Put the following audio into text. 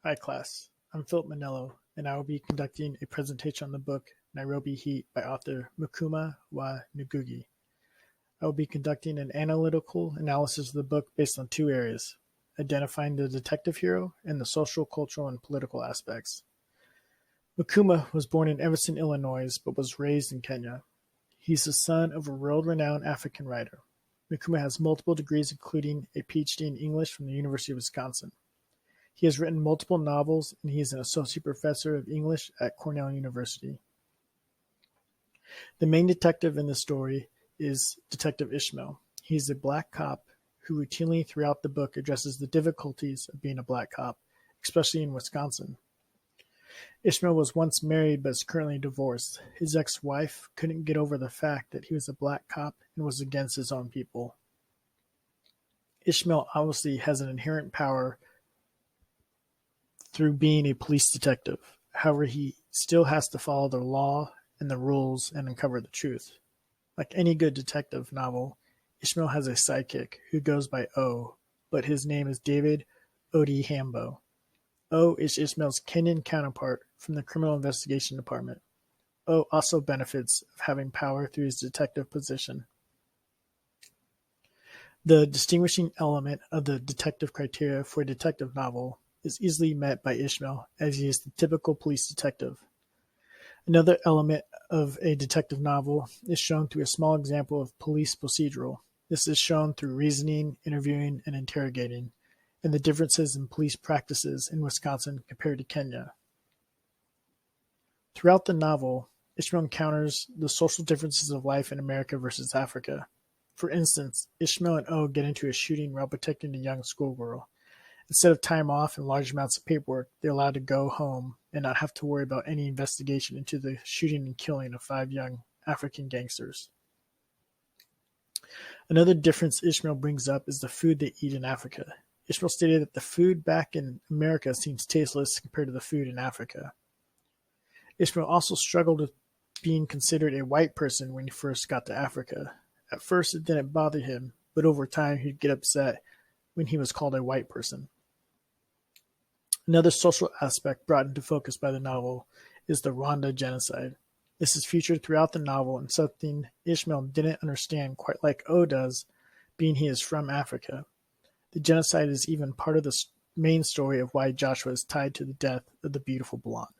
Hi class, I'm Philip Manello, and I will be conducting a presentation on the book Nairobi Heat by author Mukuma wa Ngugi. I will be conducting an analytical analysis of the book based on two areas: identifying the detective hero and the social, cultural, and political aspects. Mukuma was born in Evanston, Illinois, but was raised in Kenya. He's the son of a world-renowned African writer. Mukuma has multiple degrees, including a PhD in English from the University of Wisconsin. He has written multiple novels, and he is an associate professor of English at Cornell University. The main detective in the story is Detective Ishmael. He is a black cop who routinely throughout the book addresses the difficulties of being a black cop, especially in Wisconsin. Ishmael was once married but is currently divorced. His ex-wife couldn't get over the fact that he was a black cop and was against his own people. Ishmael obviously has an inherent power through being a police detective. However, he still has to follow the law and the rules and uncover the truth. Like any good detective novel, Ishmael has a sidekick who goes by O, but his name is David Odi Hambo. O is Ishmael's Kenyan counterpart from the Criminal Investigation Department. O also benefits of having power through his detective position. The distinguishing element of the detective criteria for a detective novel is easily met by Ishmael, as he is the typical police detective. Another element of a detective novel is shown through a small example of police procedural. This is shown through reasoning, interviewing, and interrogating, and the differences in police practices in Wisconsin compared to Kenya. Throughout the novel, Ishmael encounters the social differences of life in America versus Africa. For instance, Ishmael and O get into a shooting while protecting a young schoolgirl. Instead of time off and large amounts of paperwork, they're allowed to go home and not have to worry about any investigation into the shooting and killing of 5 young African gangsters. Another difference Ishmael brings up is the food they eat in Africa. Ishmael stated that the food back in America seems tasteless compared to the food in Africa. Ishmael also struggled with being considered a white person when he first got to Africa. At first it didn't bother him, but over time he'd get upset when he was called a white person. Another social aspect brought into focus by the novel is the Rwanda genocide. This is featured throughout the novel and something Ishmael didn't understand quite like O does, being he is from Africa. The genocide is even part of the main story of why Joshua is tied to the death of the beautiful blonde.